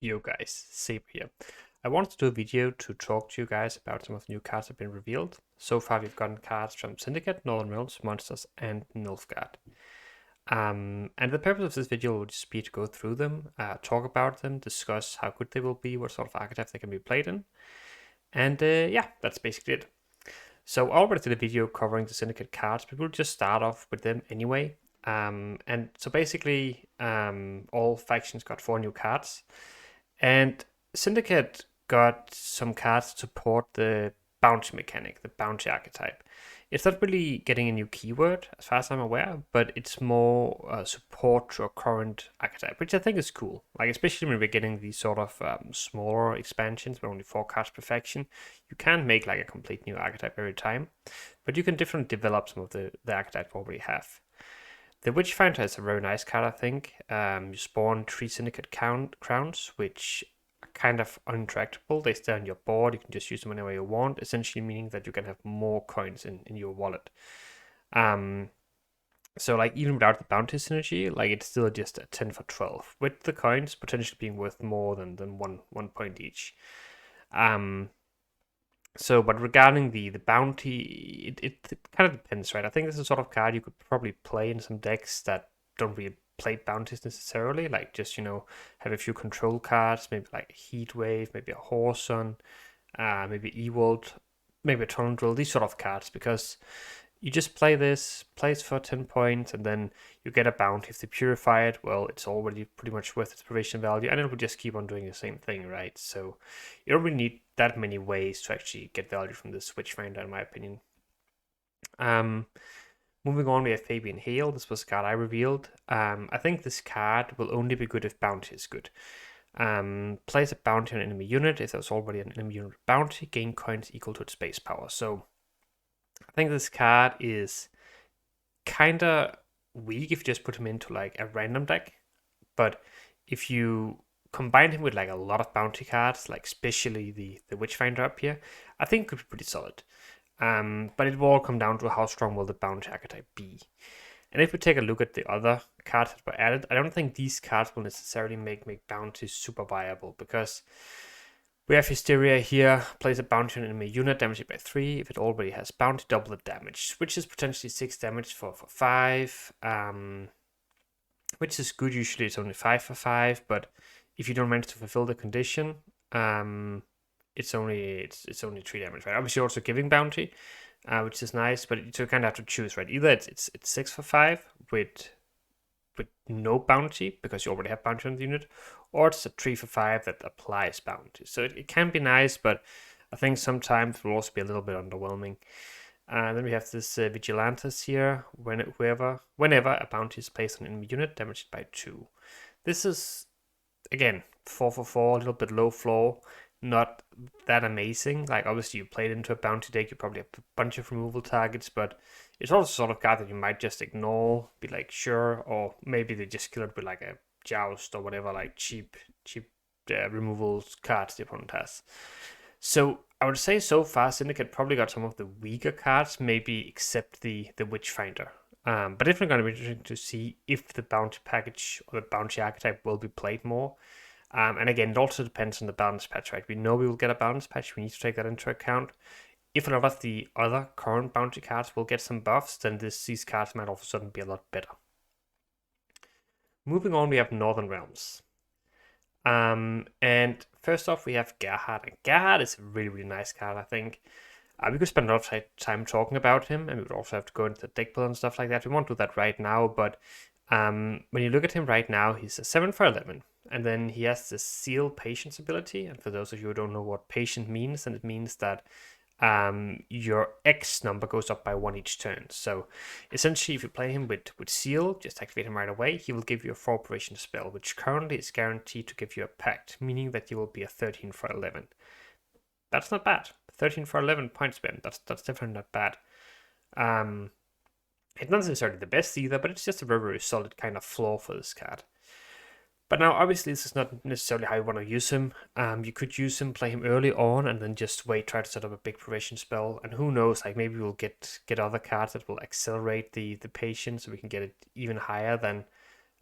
Yo guys, Saber here. I wanted to do a video to talk to you guys about some of the new cards that have been revealed. So far we've gotten cards from Syndicate, Northern Realms, Monsters, and Nilfgaard. And the purpose of this video will just be to go through them, talk about them, discuss how good they will be, what sort of archetypes they can be played in. And yeah, that's basically it. So I already did a video covering the Syndicate cards, but we'll just start off with them anyway. And so basically, all factions got 4 new cards. And Syndicate got some cards to support the bounty mechanic, the bounty archetype. It's not really getting a new keyword, as far as I'm aware, but it's more support to a current archetype, which I think is cool. Like, especially when we're getting these sort of smaller expansions with only 4 cards per faction, you can't make like a complete new archetype every time, but you can definitely develop some of the archetype you already have. The Witchfinder is a very nice card, I think. You spawn 3 Syndicate crowns, which are kind of untractable. They stay on your board. You can just use them whenever you want, essentially meaning that you can have more coins in your wallet. So like even without the bounty synergy, like it's still just a 10 for 12, with the coins potentially being worth more than one point each. But regarding the bounty, it kind of depends, right? I think this is a sort of card you could probably play in some decks that don't really play bounties necessarily, like just, have a few control cards, maybe like Heat Wave, maybe a Horson, maybe Ewald, maybe a Tunnel Drill, these sort of cards, because you just play this, plays for 10 points, and then you get a bounty. If they purify it, well, it's already pretty much worth its privation value, and it will just keep on doing the same thing, right? So you don't really need that many ways to actually get value from this Witchfinder, in my opinion. Moving on, we have Fabian Hale. This was a card I revealed. I think this card will only be good if bounty is good. Place a bounty on an enemy unit. If there's already an enemy unit bounty, gain coins equal to its base power. So I think this card is kind of weak if you just put him into like a random deck. But if you combine him with like a lot of bounty cards, like especially the Witchfinder up here, I think it could be pretty solid. But it will all come down to how strong will the bounty archetype be. And if we take a look at the other cards that were added, I don't think these cards will necessarily make bounties super viable, because we have Hysteria here, place a bounty on an enemy unit, damage it by 3. If it already has bounty, double the damage, which is potentially 6 damage for 5, which is good. Usually it's only 5 for 5, but if you don't manage to fulfill the condition, it's only 3 damage, right? Obviously, you're also giving bounty, which is nice, but you kind of have to choose, right? Either it's 6 for 5 with no bounty, because you already have bounty on the unit, or it's a 3 for 5 that applies bounty. So it can be nice, but I think sometimes it will also be a little bit underwhelming. Then we have this Vigilantes here. Whenever a bounty is placed on an enemy unit, damaged by 2. This is, again, 4 for 4, a little bit low floor, not that amazing. Like, obviously, you played into a bounty deck, you probably have a bunch of removal targets, but it's also sort of card that you might just ignore, be like, sure, or maybe they just kill it with like a Joust or whatever, like cheap removal cards the opponent has. So I would say so far Syndicate probably got some of the weaker cards, maybe except the Witchfinder. But definitely going to be interesting to see if the bounty package or the bounty archetype will be played more. And again, it also depends on the balance patch, right? We know we will get a balance patch. We need to take that into account. If a lot of the other current bounty cards will get some buffs, then these cards might all of a sudden be a lot better. Moving on, we have Northern Realms. And first off, we have Gerhard. And Gerhard is a really, really nice card, I think. We could spend a lot of time talking about him, and we would also have to go into the deck build and stuff like that. We won't do that right now, but when you look at him right now, he's a 7 for 11. And then he has the Seal Patience ability. And for those of you who don't know what patient means, then it means that your X number goes up by 1 each turn. So essentially, if you play him with Seal, just activate him right away, he will give you a 4 operation spell, which currently is guaranteed to give you a Pact, meaning that you will be a 13 for 11. That's not bad. 13 for 11 point spend. That's definitely not bad. It's not necessarily the best either, but it's just a very, very solid kind of floor for this card. But now, obviously, this is not necessarily how you want to use him. You could use him, play him early on, and then just wait, try to set up a big privation spell. And who knows, like maybe we'll get other cards that will accelerate the patience, so we can get it even higher than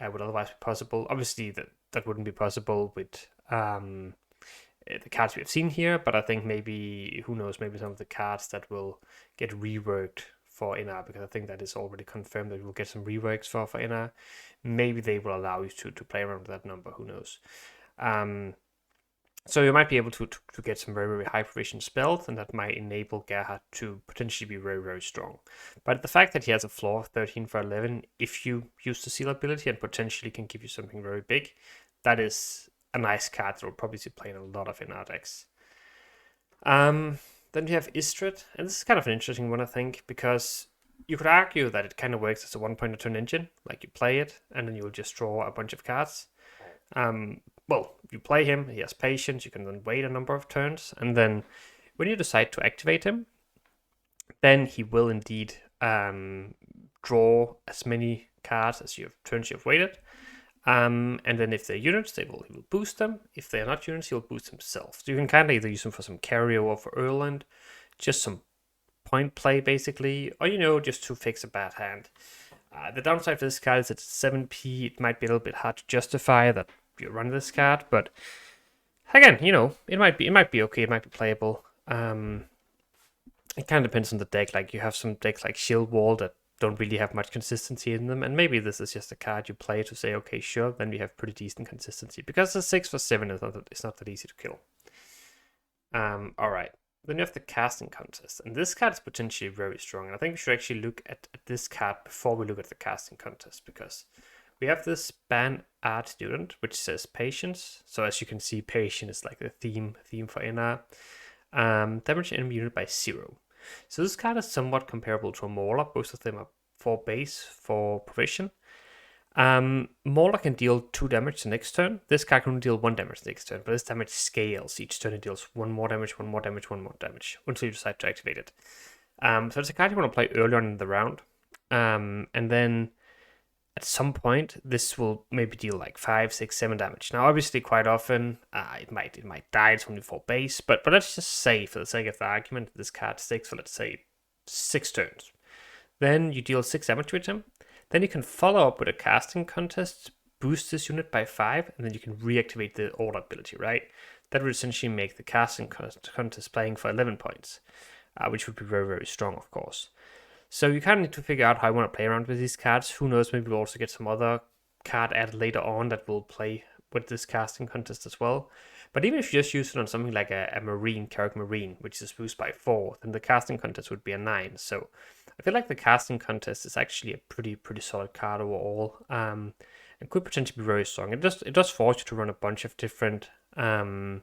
would otherwise be possible. Obviously, that wouldn't be possible with the cards we have seen here, but I think maybe, who knows, maybe some of the cards that will get reworked for NR, because I think that is already confirmed that we'll get some reworks for NR. Maybe they will allow you to play around with that number, who knows. So you might be able to get some very, very high provision spells, and that might enable Gerhard to potentially be very, very strong. But the fact that he has a floor of 13 for 11, if you use the seal ability and potentially can give you something very big, that is a nice card that will probably see play in a lot of NR decks. Then you have Istrid, and this is kind of an interesting one, I think, because you could argue that it kind of works as a one-point turn engine. Like, you play it, and then you will just draw a bunch of cards. Well, you play him, he has patience, you can then wait a number of turns, and then when you decide to activate him, then he will indeed draw as many cards as turns you've waited. And then if they're units, he will boost them. If they're not units, he'll boost himself. So you can kind of either use them for some carryover for Erland, just some point play basically, or just to fix a bad hand. The downside for this card is it's 7p. It might be a little bit hard to justify that you run this card, but again, it might be okay. It might be playable. It kind of depends on the deck. Like, you have some decks like Shield Wall that don't really have much consistency in them, and maybe this is just a card you play to say, okay, sure, then we have pretty decent consistency, because the 6 for 7 is not that easy to kill. All right. Then you have the casting contest, and this card is potentially very strong. And I think we should actually look at this card before we look at the casting contest, because we have this ban art student, which says patience. So as you can see, patience is like the theme for NR. Damage enemy unit by 0. So this card is somewhat comparable to a Mauler. Both of them are 4 base, 4 provision. Mauler can deal 2 damage the next turn. This card can only deal 1 damage the next turn, but this damage scales. Each turn it deals 1 more damage, 1 more damage, 1 more damage, until you decide to activate it. So it's a card you want to play early on in the round. And then at some point, this will maybe deal like 5, 6, 7 damage. Now, obviously, quite often, it might die. It's only 4 base, but let's just say, for the sake of the argument, this card sticks for, let's say, 6 turns. Then you deal 6 damage with him. Then you can follow up with a casting contest, boost this unit by 5, and then you can reactivate the order ability, right? That would essentially make the casting contest playing for 11 points, which would be very, very strong, of course. So you kind of need to figure out how you want to play around with these cards. Who knows, maybe we'll also get some other card added later on that will play with this casting contest as well. But even if you just use it on something like a Marine, Carrick Marine, which is boosted by 4, then the casting contest would be a 9. So I feel like the casting contest is actually a pretty solid card overall. And could potentially be very strong. It does force you to run a bunch of different order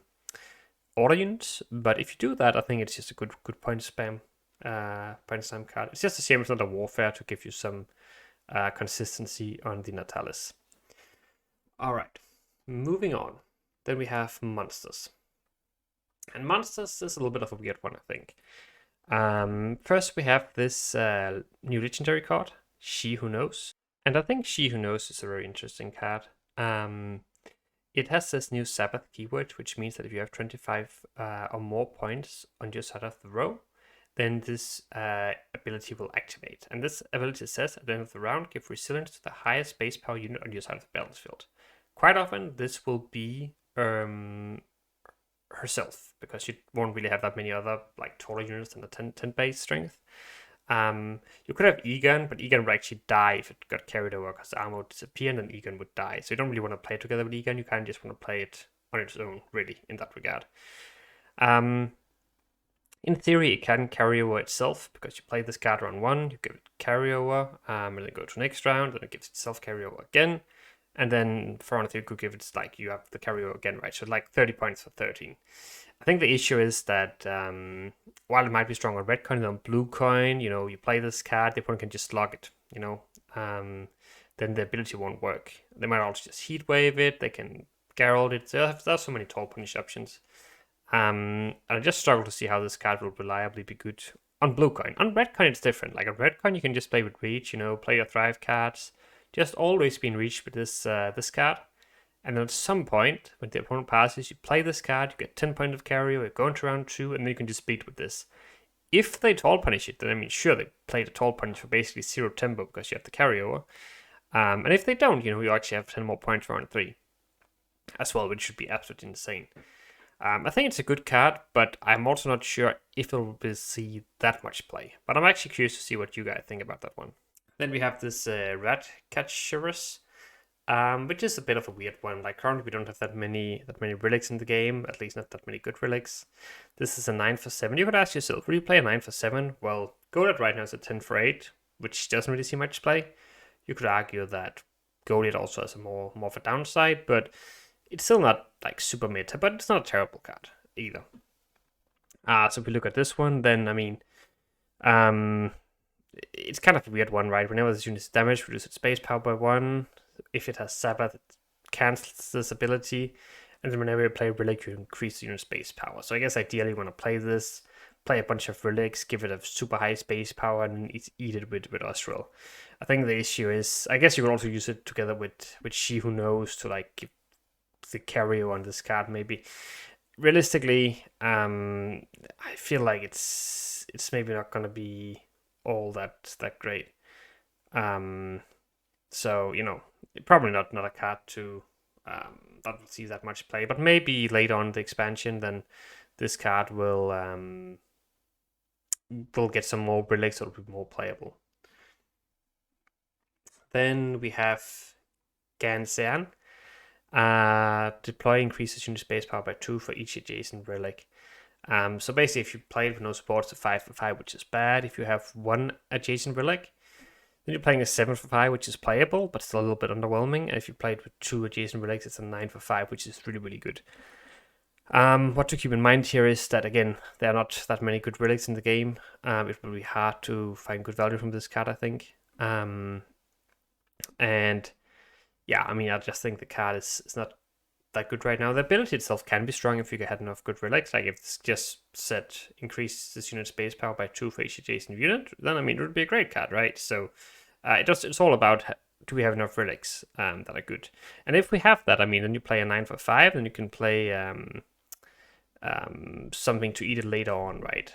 units, but if you do that, I think it's just a good point spam card. It's just a shame it's not a warfare to give you some consistency on the Natalis. Alright, moving on. Then we have monsters. And monsters is a little bit of a weird one, I think. First we have this new legendary card, She Who Knows. And I think She Who Knows is a very interesting card. It has this new Sabbath keyword, which means that if you have 25 or more points on your side of the row, then this ability will activate. And this ability says, at the end of the round, give resilience to the highest base power unit on your side of the battlefield. Quite often, this will be herself, because you won't really have that many other taller units than the 10 base strength. You could have Egon, but Egon would actually die if it got carried over, because the armor would disappear and then Egon would die. So you don't really want to play together with Egon. You kind of just want to play it on its own, really, in that regard. In theory, it can carry over itself, because you play this card round 1, you give it carryover, and then go to next round, and it gives itself carryover again. And then for round 3, you could give it, you have the carryover again, right? So 30 points for 13. I think the issue is that while it might be strong on red coin, on blue coin, you play this card, the opponent can just slog it, then the ability won't work. They might also just heat wave it, they can Geralt it. There's so many tall punish options. And I just struggle to see how this card will reliably be good on blue coin. On red coin, it's different. Like on red coin, you can just play with reach, play your thrive cards. Just always be in reach with this card. And then at some point, when the opponent passes, you play this card, you get 10 points of carryover, you go into round 2, and then you can just beat with this. If they tall punish it, then sure, they play the tall punish for basically 0 tempo because you have the carryover. And if they don't, you actually have 10 more points for round 3. as well, which should be absolutely insane. I think it's a good card, but I'm also not sure if it will see that much play. But I'm actually curious to see what you guys think about that one. Then we have this Rat Catcherus, which is a bit of a weird one. Like currently we don't have that many relics in the game, at least not that many good relics. This is a 9 for 7. You could ask yourself, would you play a 9 for 7? Well, Golett right now is a 10 for 8, which doesn't really see much play. You could argue that Golett also has a more of a downside, but it's still not like super meta, but it's not a terrible card either. So if we look at this one, then I mean, it's kind of a weird one, right? Whenever this unit is damaged, reduce its space power by 1. If it has Sabbath, it cancels this ability. And then whenever you play Relic, you increase the unit's space power. So I guess ideally you want to play this, play a bunch of Relics, give it a super high space power, and eat it with Osril. I think the issue is, I guess you can also use it together with She Who Knows to like give the carrier on this card maybe. Realistically, I feel like it's maybe not gonna be all that great. So probably not a card to that will see that much play, but maybe later on the expansion, then this card will get some more relics, so it'll be more playable. Then we have Gansean. Deploy increases unit space power by 2 for each adjacent relic. So basically, if you play it with no support, it's a 5 for 5, which is bad. If you have one adjacent relic, then you're playing a 7 for 5, which is playable, but still a little bit underwhelming. And if you play it with 2 adjacent relics, it's a 9 for 5, which is really, really good. What to keep in mind here is that, again, there are not that many good relics in the game. It will be hard to find good value from this card, I think. And yeah, I mean, I just think the card is not that good right now. The ability itself can be strong if you had enough good relics. Like if it's just set increase this unit space power by 2 for each adjacent unit, then I mean it would be a great card, right? So it's all about, do we have enough relics that are good? And if we have that, I mean, then you play a 9 for 5, then you can play something to eat it later on, right?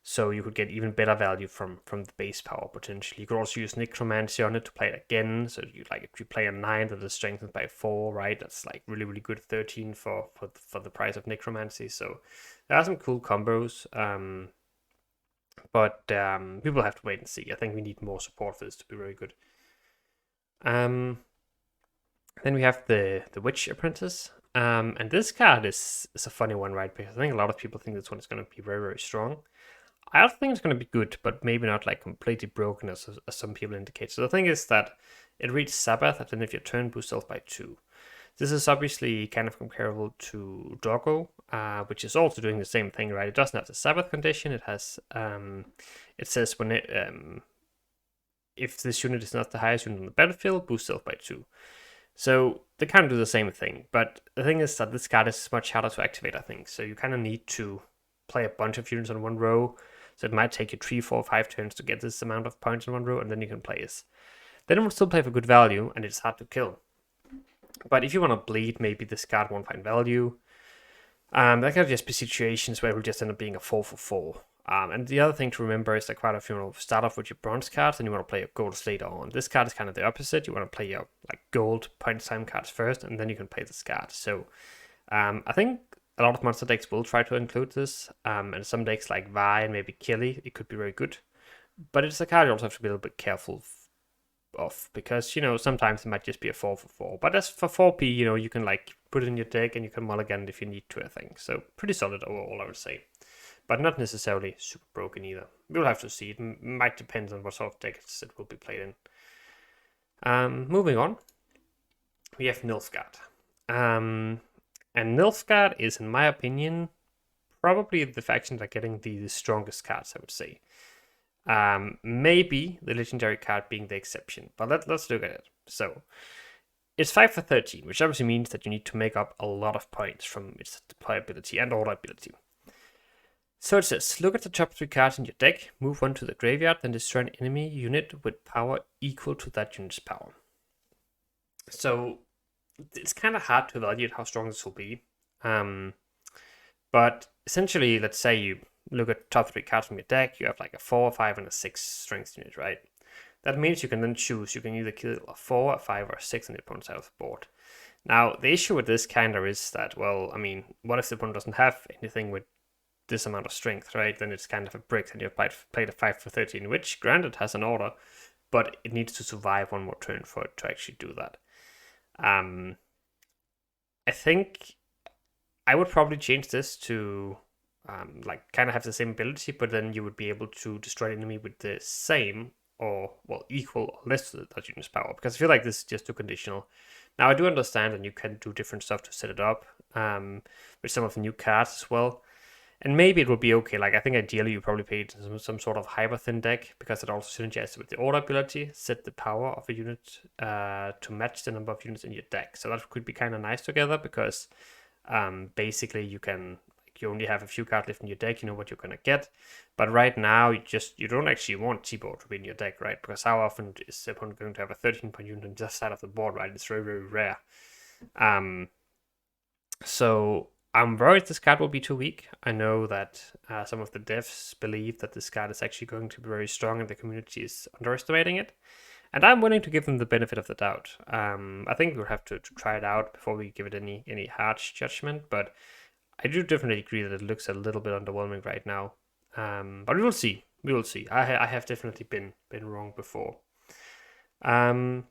So you could get even better value from the base power potentially. You could also use Necromancy on it to play it again. So if you play a 9 that is strengthened by 4, right? That's like really, really good. 13 for the price of Necromancy. So there are some cool combos. But people have to wait and see. I think we need more support for this to be very good. Then we have the Witch Apprentice. And this card is a funny one, right? Because I think a lot of people think this one is going to be very, very strong. I also think it's going to be good, but maybe not like completely broken as some people indicate. So the thing is that it reads Sabbath at the end of your turn, boost health by 2. This is obviously kind of comparable to Doggo, which is also doing the same thing, right? It doesn't have the Sabbath condition. It has, it says when if this unit is not the highest unit on the battlefield, boost health by 2. So they kind of do the same thing, but the thing is that this card is much harder to activate, I think. So you kind of need to play a bunch of units on one row. So it might take you 3, 4, 5 turns to get this amount of points in one row, and then you can play this. Then it will still play for good value, and it's hard to kill. But if you want to bleed, maybe this card won't find value. There can just be situations where it will just end up being a 4 for 4. And the other thing to remember is that quite often you want to start off with your bronze cards, and you want to play your golds later on. This card is kind of the opposite. You want to play your gold point time cards first, and then you can play this card. So I think a lot of monster decks will try to include this, and some decks like Vi and maybe Killy, it could be very good. But it's a card you also have to be a little bit careful of, because, sometimes it might just be a 4 for 4. But as for 4p, you can put it in your deck and you can mulligan it if you need to, I think. So pretty solid overall, I would say. But not necessarily super broken either. We'll have to see. It might depend on what sort of decks it will be played in. Moving on, we have Nilfgaard. And Nilfgaard is, in my opinion, probably the faction that are getting the strongest cards, I would say. Maybe the legendary card being the exception, but let's look at it. So it's 5 for 13, which obviously means that you need to make up a lot of points from its deployability and order ability. So it says, look at the top 3 cards in your deck, move one to the graveyard, then destroy an enemy unit with power equal to that unit's power. So it's kind of hard to evaluate how strong this will be. But essentially, let's say you look at top 3 cards from your deck, you have a 4, a 5, and a 6 strength unit, right? That means you can then choose, you can either kill a 4, a 5, or a 6 on the opponent's side of the board. Now, the issue with this kind of is that, well, I mean, what if the opponent doesn't have anything with this amount of strength, right? Then it's kind of a brick, and you've played a 5 for 13, which granted has an order, but it needs to survive one more turn for it to actually do that. I think I would probably change this to like kind of have the same ability, but then you would be able to destroy the enemy with the same or, well, equal or less to that unit's power, because I feel like this is just too conditional. Now, I do understand, and you can do different stuff to set it up with some of the new cards as well. And maybe it would be okay. Like, I think ideally you probably played some sort of hyper thin deck, because it also synergizes with the order ability, set the power of a unit to match the number of units in your deck. So that could be kind of nice together, because basically you only have a few cards left in your deck, you know what you're gonna get. But right now you don't actually want T-Board to be in your deck, right? Because how often is the opponent going to have a 13-point unit on just side of the board, right? It's very, very rare. So I'm worried this card will be too weak. I know that some of the devs believe that this card is actually going to be very strong and the community is underestimating it. And I'm willing to give them the benefit of the doubt. I think we'll have to try it out before we give it any harsh judgment, but I do definitely agree that it looks a little bit underwhelming right now. But we will see. We will see. I have definitely been wrong before. Then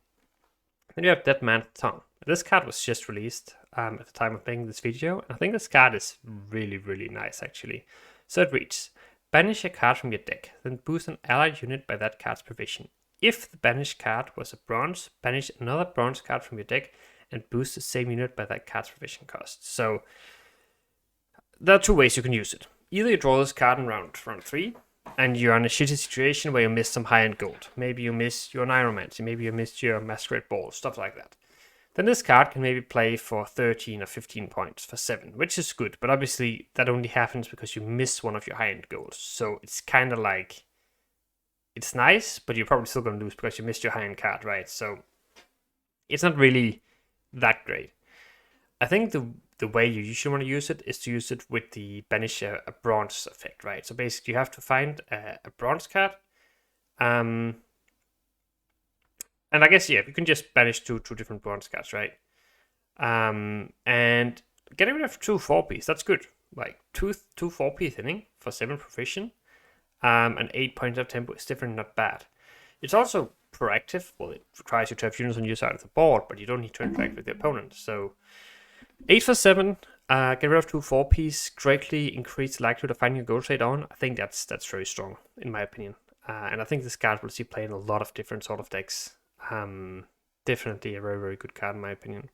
you have Dead Man's Tongue. This card was just released at the time of making this video, and I think this card is really, really nice, actually. So it reads, banish a card from your deck, then boost an allied unit by that card's provision. If the banished card was a bronze, banish another bronze card from your deck and boost the same unit by that card's provision cost. So there are two ways you can use it. Either you draw this card in round 3, and you're in a shitty situation where you miss some high-end gold. Maybe you miss your Neuromancy, maybe you missed your Masquerade Ball, stuff like that. Then this card can maybe play for 13 or 15 points for 7, which is good, but obviously that only happens because you miss one of your high-end goals. So it's kind of like, it's nice, but you're probably still going to lose because you missed your high-end card, right? So it's not really that great. I think the way you usually want to use it is to use it with the banish a bronze effect, right? So basically you have to find a bronze card. And I guess, yeah, you can just banish two different bronze cards, right? And getting rid of 2 4Ps, that's good. Like 2 4P thinning for 7 provision. And 8 points of tempo is definitely not bad. It's also proactive. Well, it requires you to have units on your side of the board, but you don't need to interact with the opponent. So 8 for 7, get rid of 2 4Ps, greatly increase the likelihood of finding a gold trade on. I think that's very strong, in my opinion. And I think this card will see play in a lot of different sort of decks. Definitely a very, very good card, in my opinion.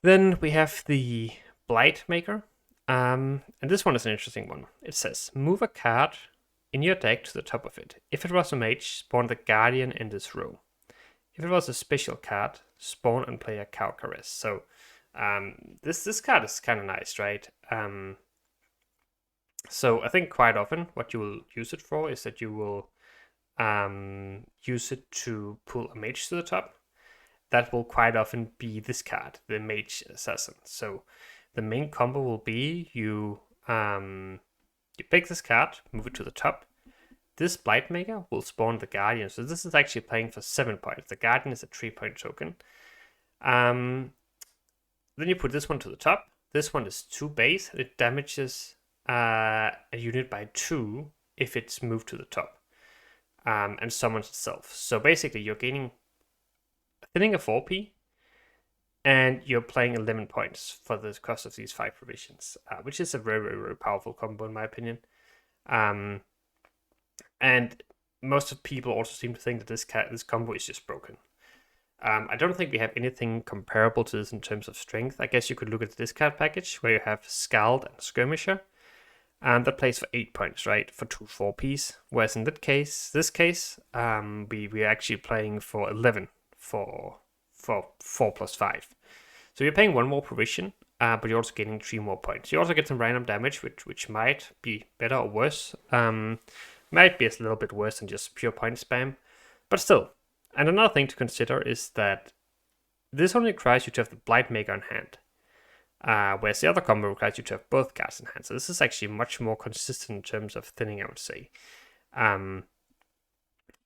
Then we have the Blight Maker. And this one is an interesting one. It says, move a card in your deck to the top of it. If it was a mage, spawn the Guardian in this row. If it was a special card, spawn and play a Cow Caress. So this card is kind of nice, right? So I think quite often what you will use it for is that you will use it to pull a mage to the top. That will quite often be this card, the Mage Assassin. So the main combo will be you pick this card, move it to the top. This Blightmaker will spawn the Guardian. So this is actually playing for 7 points. The Guardian is a 3-point token. Then you put this one to the top. This one is 2 base. It damages a unit by 2 if it's moved to the top. And summons itself. So basically you're thinning a 4P, and you're playing 11 points for the cost of these 5 provisions, which is a very, very, very powerful combo in my opinion. And most of people also seem to think that this combo is just broken. I don't think we have anything comparable to this in terms of strength. I guess you could look at the discard package where you have Scald and Skirmisher, and that plays for 8 points, right, for 2 4Ps. Whereas in this case, we're actually playing for 11 for 4 plus 5. So you're paying 1 more provision, but you're also getting 3 more points. You also get some random damage, which might be better or worse. Might be a little bit worse than just pure point spam, but still. And another thing to consider is that this only requires you to have the Blightmaker in hand, whereas the other combo requires you to have both cards in hand. So this is actually much more consistent in terms of thinning, I would say. And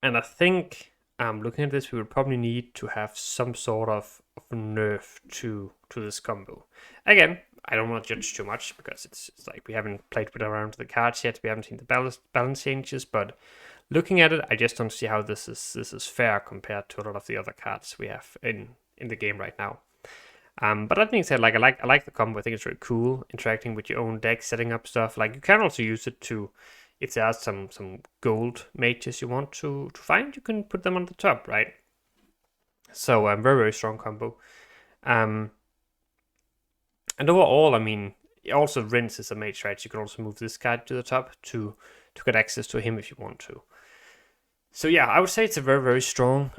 I think, looking at this, we would probably need to have some sort of nerf to this combo. Again, I don't want to judge too much because it's like we haven't played with around the cards yet. We haven't seen the balance changes, but looking at it, I just don't see how this is fair compared to a lot of the other cards we have in the game right now. But that being said, like I like the combo. I think it's very cool interacting with your own deck, setting up stuff. Like you can also use it to, if there are some gold mages you want to find, you can put them on the top, right? So very strong combo. And overall, I mean, also Rinse is a mage, right? So you can also move this card to the top to get access to him if you want to. So yeah, I would say it's a very strong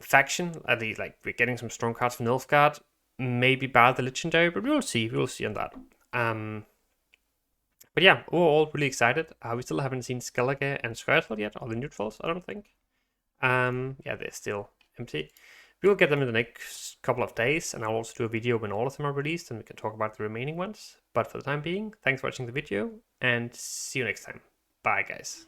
faction. At least, like, we're getting some strong cards from Nilfgaard. Maybe bad the legendary, but we'll see. We'll see on that. But yeah, overall, really excited. We still haven't seen Skellige and Squirtle yet, or the neutrals, I don't think. Yeah, they're still empty. We'll get them in the next couple of days, and I'll also do a video when all of them are released, and we can talk about the remaining ones. But for the time being, thanks for watching the video, and see you next time. Bye, guys.